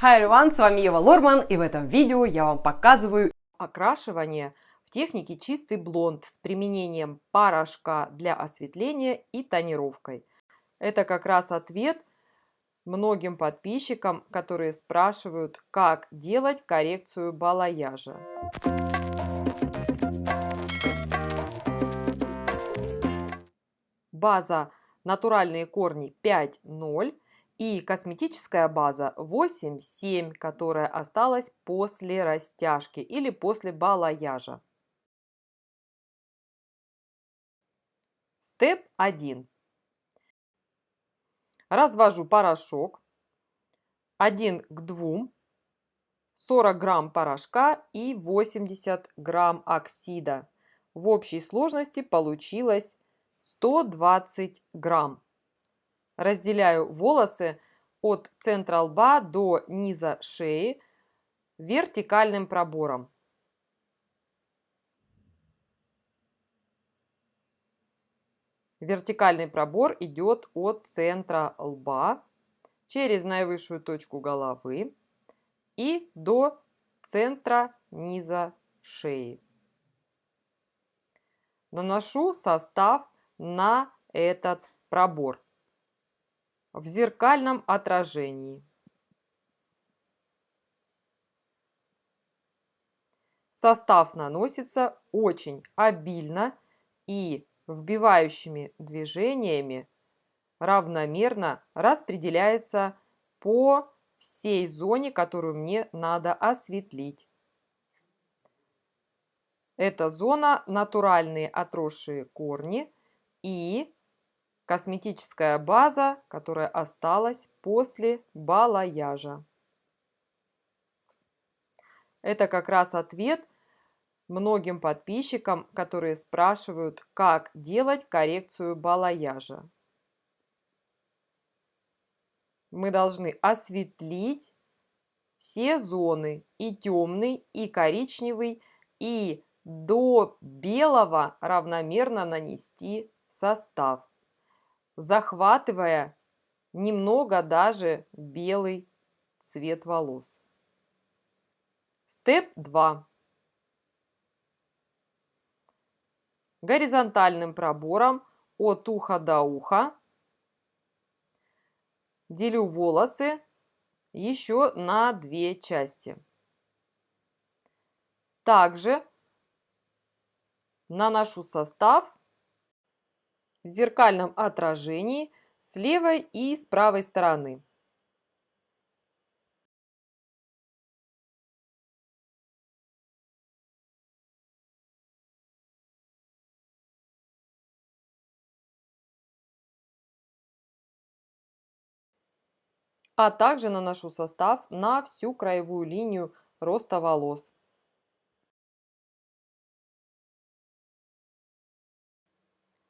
Hi everyone, с вами Ева Лорман, и в этом видео я вам показываю окрашивание в технике чистый блонд с применением порошка для осветления и тонировкой. Это как раз ответ многим подписчикам, которые спрашивают, как делать коррекцию балаяжа. База натуральные корни 5.0 и косметическая база 8.7, которая осталась после растяжки или после балаяжа. Степ 1. Развожу порошок 1 к 2, 40 грамм порошка и 80 грамм оксида. В общей сложности получилось 120 грамм. Разделяю волосы от центра лба до низа шеи вертикальным пробором. Вертикальный пробор идет от центра лба через наивысшую точку головы и до центра низа шеи. Наношу состав на этот пробор в зеркальном отражении. Состав наносится очень обильно и вбивающими движениями равномерно распределяется по всей зоне, которую мне надо осветлить. Это зона натуральные отросшие корни и косметическая база, которая осталась после балаяжа. Это как раз ответ многим подписчикам, которые спрашивают, как делать коррекцию балаяжа. Мы должны осветлить все зоны, и темный, и коричневый, и до белого равномерно нанести состав, захватывая немного даже белый цвет волос. Степ 2. Горизонтальным пробором от уха до уха делю волосы еще на две части. Также наношу состав в зеркальном отражении с левой и с правой стороны. А также наношу состав на всю краевую линию роста волос.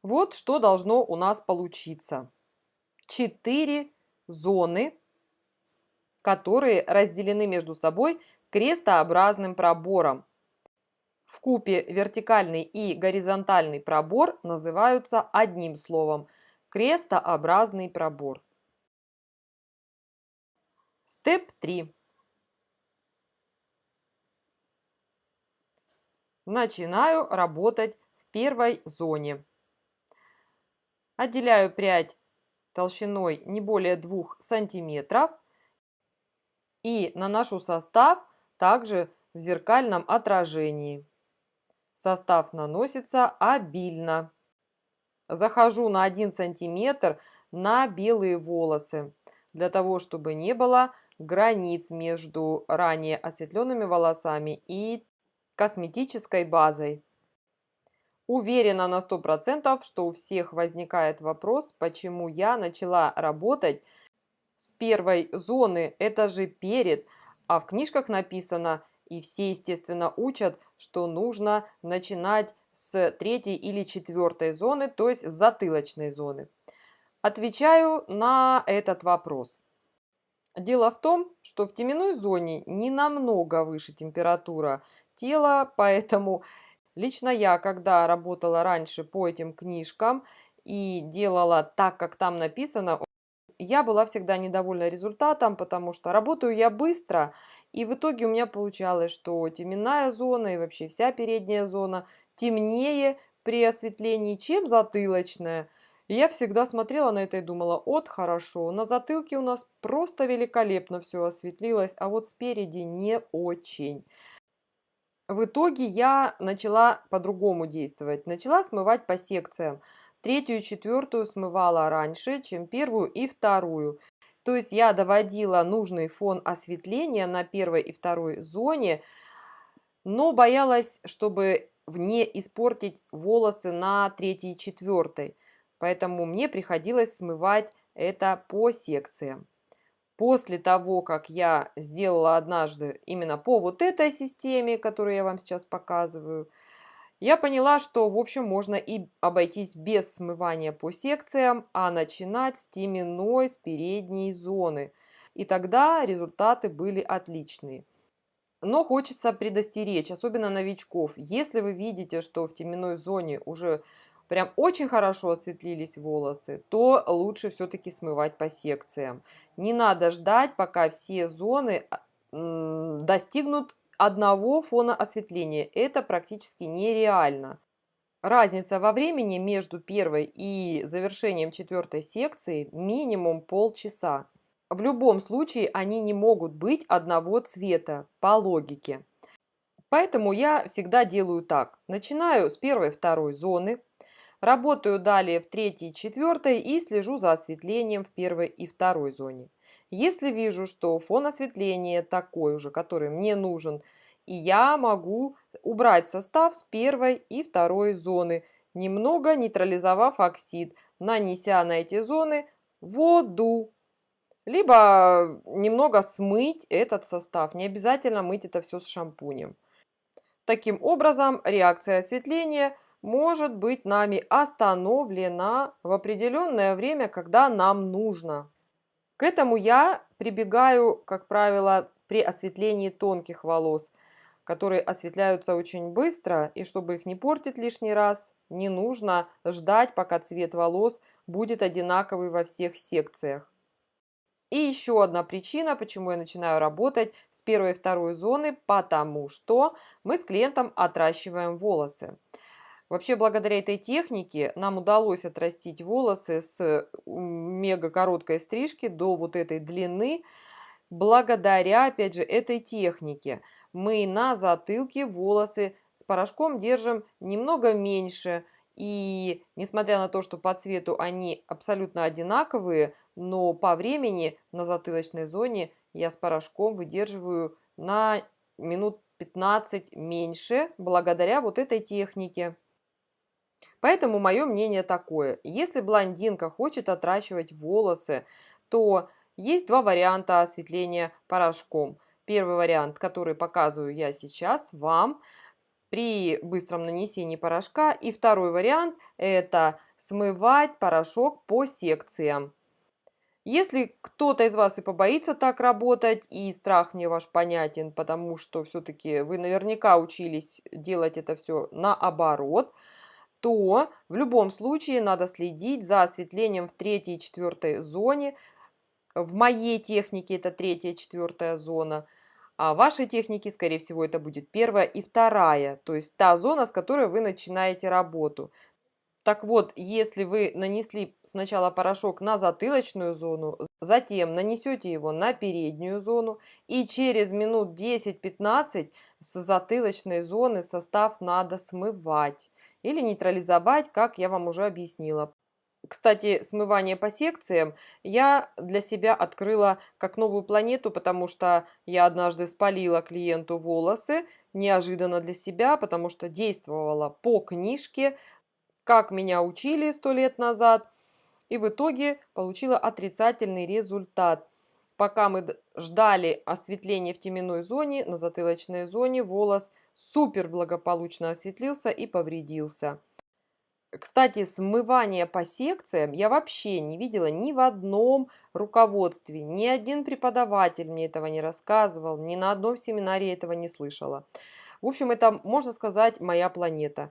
Вот что должно у нас получиться. 4 зоны, которые разделены между собой крестообразным пробором. Вкупе вертикальный и горизонтальный пробор называются одним словом – крестообразный пробор. Степ 3. Начинаю работать в первой зоне. Отделяю прядь толщиной не более 2 сантиметров и наношу состав также в зеркальном отражении. Состав наносится обильно. Захожу на 1 сантиметр на белые волосы, для того, чтобы не было границ между ранее осветленными волосами и косметической базой. Уверена на 100%, что у всех возникает вопрос, почему я начала работать с первой зоны, это же перед, а в книжках написано, и все, естественно, учат, что нужно начинать с 3-й или 4-й зоны, то есть с затылочной зоны. Отвечаю на этот вопрос. Дело в том, что в теменной зоне не намного выше температура тела, поэтому лично я, когда работала раньше по этим книжкам и делала так, как там написано, я была всегда недовольна результатом, потому что работаю я быстро, и в итоге у меня получалось, что теменная зона и вообще вся передняя зона темнее при осветлении, чем затылочная. И я всегда смотрела на это и думала: от хорошо, на затылке у нас просто великолепно все осветлилось, а вот спереди не очень. В итоге я начала по-другому действовать. Начала смывать по секциям. Третью и четвертую смывала раньше, чем первую и вторую. То есть я доводила нужный фон осветления на первой и второй зоне, но боялась, чтобы не испортить волосы на третьей и четвертой. Поэтому мне приходилось смывать это по секциям. После того, как я сделала однажды именно по вот этой системе, которую я вам сейчас показываю, я поняла, что, в общем, можно и обойтись без смывания по секциям, а начинать с теменной, с передней зоны. И тогда результаты были отличные. Но хочется предостеречь, особенно новичков. Если вы видите, что в теменной зоне уже прям очень хорошо осветлились волосы, то лучше все-таки смывать по секциям. Не надо ждать, пока все зоны достигнут одного фона осветления. Это практически нереально. Разница во времени между первой и завершением четвертой секции минимум полчаса. В любом случае они не могут быть одного цвета по логике. Поэтому я всегда делаю так. Начинаю с первой, второй зоны, работаю далее в третьей, четвертой и слежу за осветлением в первой и второй зоне. Если вижу, что фон осветления такой уже, который мне нужен, и я могу убрать состав с первой и второй зоны, немного нейтрализовав оксид, нанеся на эти зоны воду. Либо немного смыть этот состав. Не обязательно мыть это все с шампунем. Таким образом, реакция осветления может быть нами остановлена в определенное время, когда нам нужно. К этому я прибегаю, как правило, при осветлении тонких волос, которые осветляются очень быстро, и чтобы их не портить лишний раз, не нужно ждать, пока цвет волос будет одинаковый во всех секциях. И еще одна причина, почему я начинаю работать с первой и второй зоны, потому что мы с клиентом отращиваем волосы. Вообще, благодаря этой технике нам удалось отрастить волосы с мега короткой стрижки до вот этой длины. Благодаря, опять же, этой технике мы на затылке волосы с порошком держим немного меньше. И несмотря на то, что по цвету они абсолютно одинаковые, но по времени на затылочной зоне я с порошком выдерживаю на минут 15 меньше благодаря вот этой технике. Поэтому мое мнение такое. Если блондинка хочет отращивать волосы, то есть два варианта осветления порошком. Первый вариант, который показываю я сейчас вам при быстром нанесении порошка. И второй вариант – это смывать порошок по секциям. Если кто-то из вас и побоится так работать, и страх мне ваш понятен, потому что все-таки вы наверняка учились делать это все наоборот, то в любом случае надо следить за осветлением в третьей и четвертой зоне. В моей технике это третья и четвертая зона, а в вашей технике, скорее всего, это будет первая и вторая, то есть та зона, с которой вы начинаете работу. Так вот, если вы нанесли сначала порошок на затылочную зону, затем нанесете его на переднюю зону, и через минут 10-15 с затылочной зоны состав надо смывать или нейтрализовать, как я вам уже объяснила. Кстати, смывание по секциям я для себя открыла как новую планету, потому что я однажды спалила клиенту волосы, неожиданно для себя, потому что действовала по книжке, как меня учили 100 лет назад, и в итоге получила отрицательный результат. Пока мы ждали осветления в теменной зоне, на затылочной зоне волос супер благополучно осветлился и повредился. Кстати, смывание по секциям я вообще не видела ни в одном руководстве. Ни один преподаватель мне этого не рассказывал, ни на одном семинаре этого не слышала. В общем, это, можно сказать, моя планета.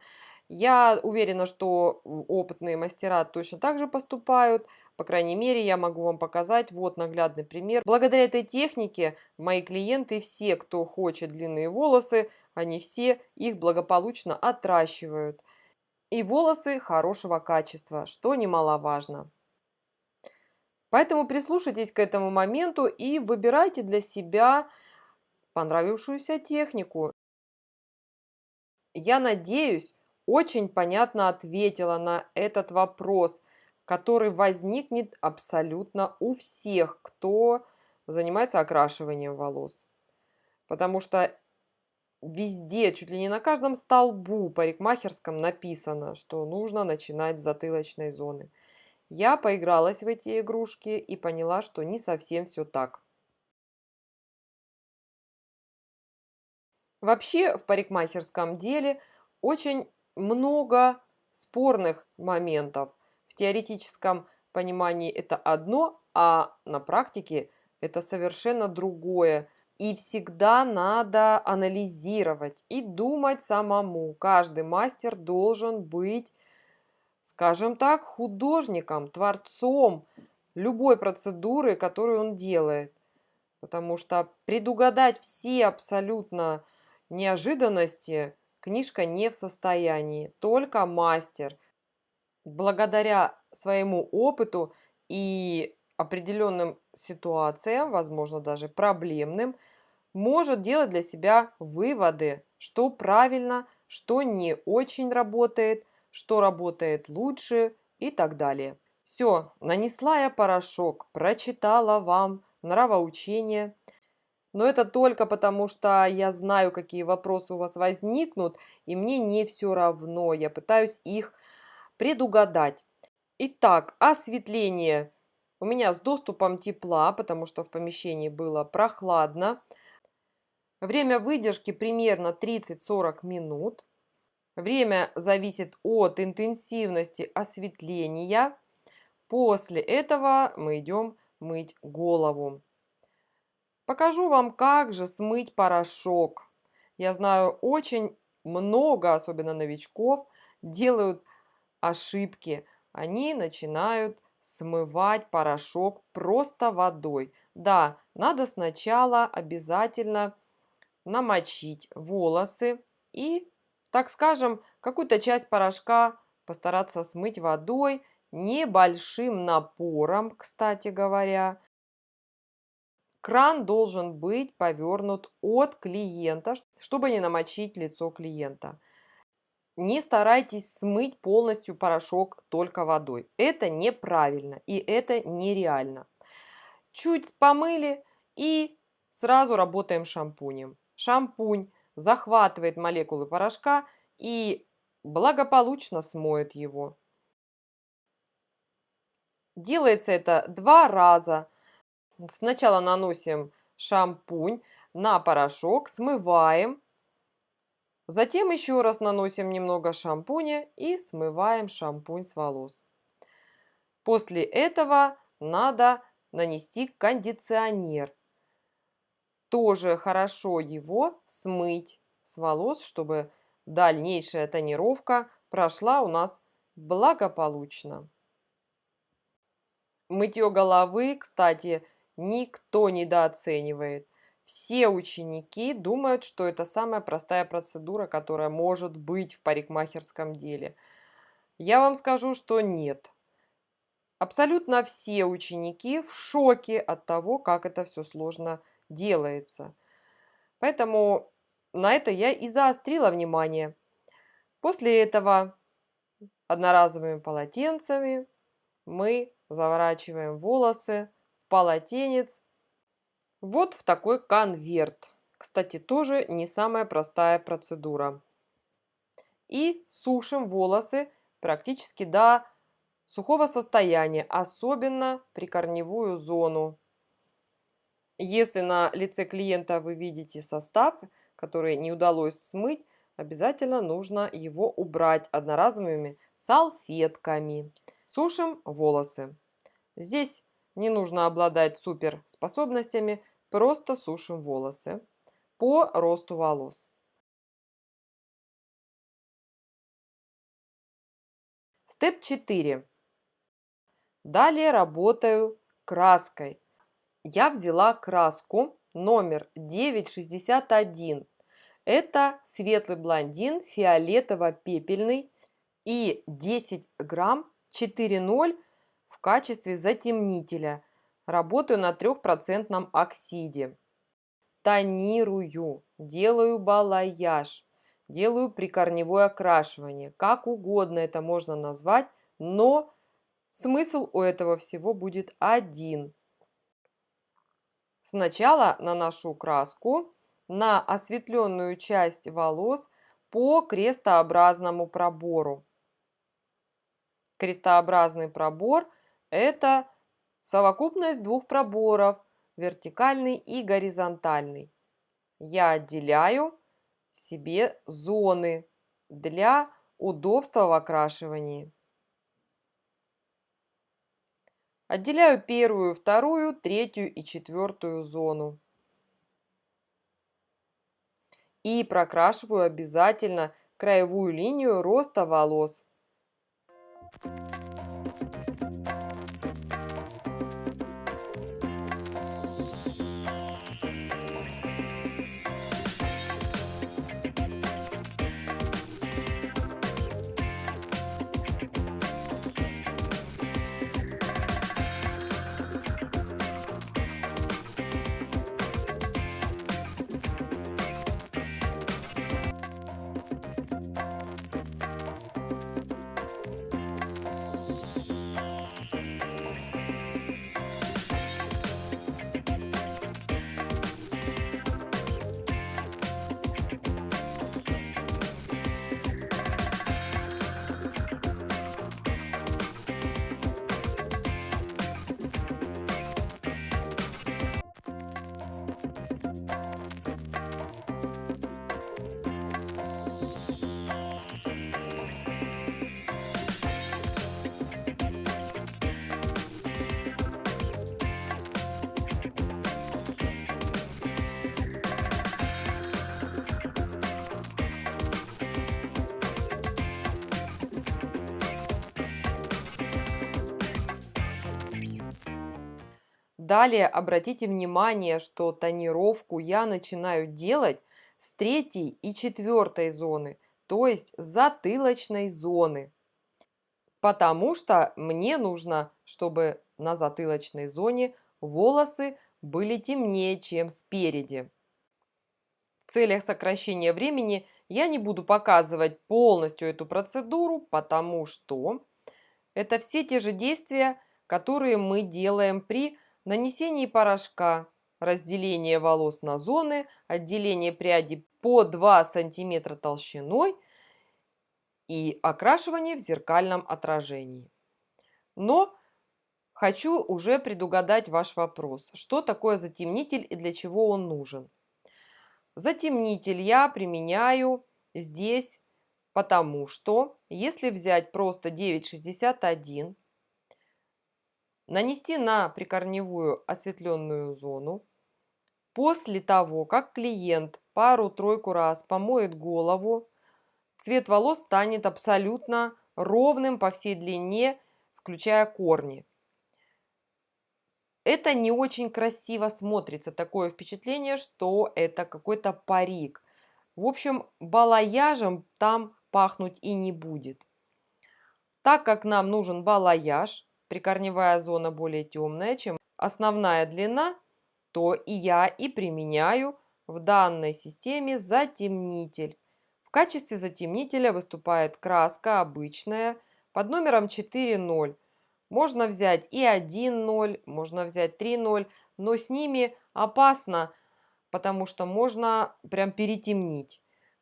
Я уверена, что опытные мастера точно так же поступают. По крайней мере, я могу вам показать вот наглядный пример. Благодаря этой технике мои клиенты, все, кто хочет длинные волосы, они все их благополучно отращивают. И волосы хорошего качества, что немаловажно. Поэтому прислушайтесь к этому моменту и выбирайте для себя понравившуюся технику. Я надеюсь, очень понятно ответила на этот вопрос, который возникнет абсолютно у всех, кто занимается окрашиванием волос. Потому что везде, чуть ли не на каждом столбу парикмахерском написано, что нужно начинать с затылочной зоны. Я поигралась в эти игрушки и поняла, что не совсем все так. Вообще в парикмахерском деле очень много спорных моментов. В теоретическом понимании это одно, а на практике это совершенно другое. И всегда надо анализировать и думать самому. Каждый мастер должен быть, скажем так, художником, творцом любой процедуры, которую он делает. Потому что предугадать все абсолютно неожиданности книжка не в состоянии. Только мастер, благодаря своему опыту и определенным ситуациям, возможно, даже проблемным, может делать для себя выводы, что правильно, что не очень работает, что работает лучше и так далее. Все, нанесла я порошок, прочитала вам нравоучение, но это только потому, что я знаю, какие вопросы у вас возникнут, и мне не все равно. Я пытаюсь их предугадать. Итак, осветление у меня с доступом тепла, потому что в помещении было прохладно. Время выдержки примерно 30-40 минут. Время зависит от интенсивности осветления. После этого мы идем мыть голову. Покажу вам, как же смыть порошок. Я знаю, очень много, особенно новичков, делают ошибки. Они начинают смывать порошок просто водой. Да, надо сначала обязательно намочить волосы и, так скажем, какую-то часть порошка постараться смыть водой небольшим напором, кстати говоря. Кран должен быть повернут от клиента, чтобы не намочить лицо клиента. Не старайтесь смыть полностью порошок только водой. Это неправильно и это нереально. Чуть помыли и сразу работаем шампунем. Шампунь захватывает молекулы порошка и благополучно смоет его. Делается это 2 раза. Сначала наносим шампунь на порошок, смываем. Затем еще раз наносим немного шампуня и смываем шампунь с волос. После этого надо нанести кондиционер. Тоже хорошо его смыть с волос, чтобы дальнейшая тонировка прошла у нас благополучно. Мытье головы, кстати, никто недооценивает. Все ученики думают, что это самая простая процедура, которая может быть в парикмахерском деле. Я вам скажу, что нет. Абсолютно все ученики в шоке от того, как это все сложно делается. Поэтому на это я и заострила внимание. После этого одноразовыми полотенцами мы заворачиваем волосы в полотенец вот в такой конверт. Кстати, тоже не самая простая процедура. И сушим волосы практически до сухого состояния, особенно прикорневую зону. Если на лице клиента вы видите состав, который не удалось смыть, обязательно нужно его убрать одноразовыми салфетками. Сушим волосы. Здесь не нужно обладать суперспособностями, просто сушим волосы по росту волос. Степ 4. Далее работаю краской. Я взяла краску номер 961. Это светлый блондин, фиолетово-пепельный, и 10 грамм 4,0 в качестве затемнителя. Работаю на 3% оксиде. Тонирую, делаю балаяж, делаю прикорневое окрашивание. Как угодно это можно назвать, но смысл у этого всего будет один. Сначала наношу краску на осветленную часть волос по крестообразному пробору. Крестообразный пробор – это совокупность двух проборов, вертикальный и горизонтальный. Я отделяю себе зоны для удобства в окрашивании. Отделяю первую, вторую, третью и четвертую зону. И прокрашиваю обязательно краевую линию роста волос. Далее обратите внимание, что тонировку я начинаю делать с третьей и четвертой зоны, то есть с затылочной зоны. Потому что мне нужно, чтобы на затылочной зоне волосы были темнее, чем спереди. В целях сокращения времени я не буду показывать полностью эту процедуру, потому что это все те же действия, которые мы делаем при нанесении порошка, разделение волос на зоны, отделение пряди по 2 см толщиной и окрашивание в зеркальном отражении. Но хочу уже предугадать ваш вопрос. Что такое затемнитель и для чего он нужен? Затемнитель я применяю здесь, потому что если взять просто 9,61, нанести на прикорневую осветленную зону, после того, как клиент пару-тройку раз помоет голову, цвет волос станет абсолютно ровным по всей длине, включая корни. Это не очень красиво смотрится, такое впечатление, что это какой-то парик. В общем, балаяжем там пахнуть и не будет. Так как нам нужен балаяж, прикорневая зона более темная, чем основная длина, то и я и применяю в данной системе затемнитель. В качестве затемнителя выступает краска обычная под номером 4,0. Можно взять и 1,0, можно взять 3,0, но с ними опасно, потому что можно прям перетемнить.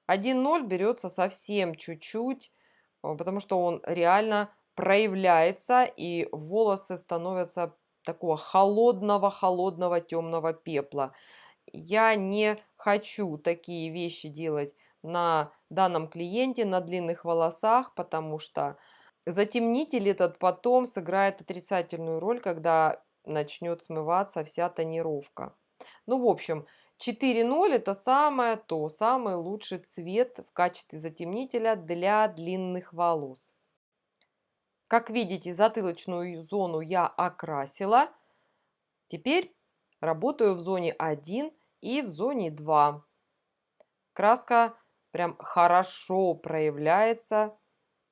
1,0 берется совсем чуть-чуть, потому что он реально проявляется, и волосы становятся такого холодного темного пепла. Я не хочу такие вещи делать на данном клиенте, на длинных волосах, потому что затемнитель этот потом сыграет отрицательную роль, когда начнет смываться вся тонировка. Ну, в общем, 4,0 это самый лучший цвет в качестве затемнителя для длинных волос. Как видите, затылочную зону я окрасила. Теперь работаю в зоне 1 и в зоне 2. Краска прям хорошо проявляется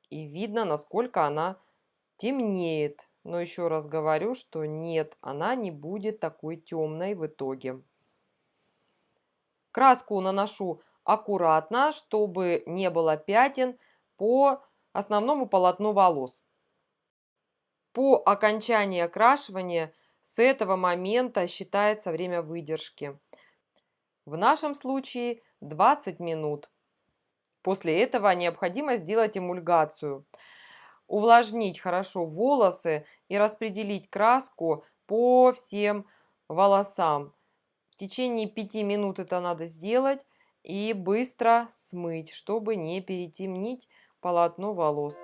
и видно, насколько она темнеет. Но еще раз говорю, что нет, она не будет такой темной в итоге. Краску наношу аккуратно, чтобы не было пятен по основному полотну волос. По окончании окрашивания с этого момента считается время выдержки. В нашем случае 20 минут. После этого необходимо сделать эмульгацию. Увлажнить хорошо волосы и распределить краску по всем волосам. В течение 5 минут это надо сделать и быстро смыть, чтобы не перетемнить полотно волос.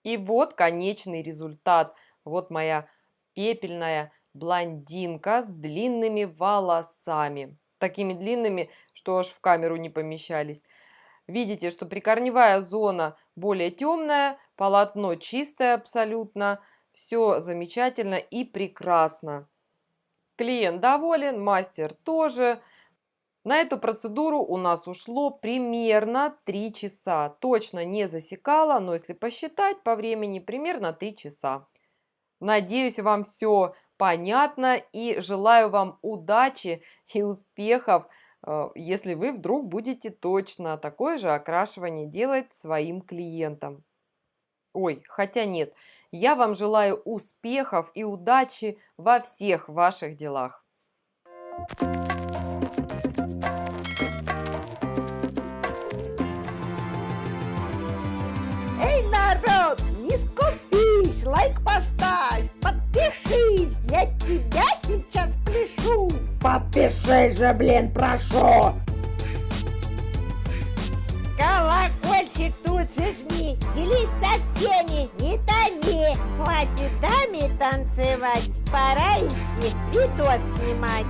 И вот конечный результат. Вот моя пепельная блондинка с длинными волосами. Такими длинными, что аж в камеру не помещались. Видите, что прикорневая зона более темная, полотно чистое абсолютно. Все замечательно и прекрасно. Клиент доволен, мастер тоже. На эту процедуру у нас ушло примерно 3 часа. Точно не засекала, но если посчитать по времени, примерно 3 часа. Надеюсь, вам все понятно и желаю вам удачи и успехов, если вы вдруг будете точно такое же окрашивание делать своим клиентам. Ой, хотя нет, я вам желаю успехов и удачи во всех ваших делах. Эй, народ, не скупись, лайк поставь, подпишись, для тебя сейчас пляшу. Подпишись же, блин, прошу! Колокольчик тут же жми, делись со всеми, не томи. Хватит даме танцевать, пора идти видос снимать.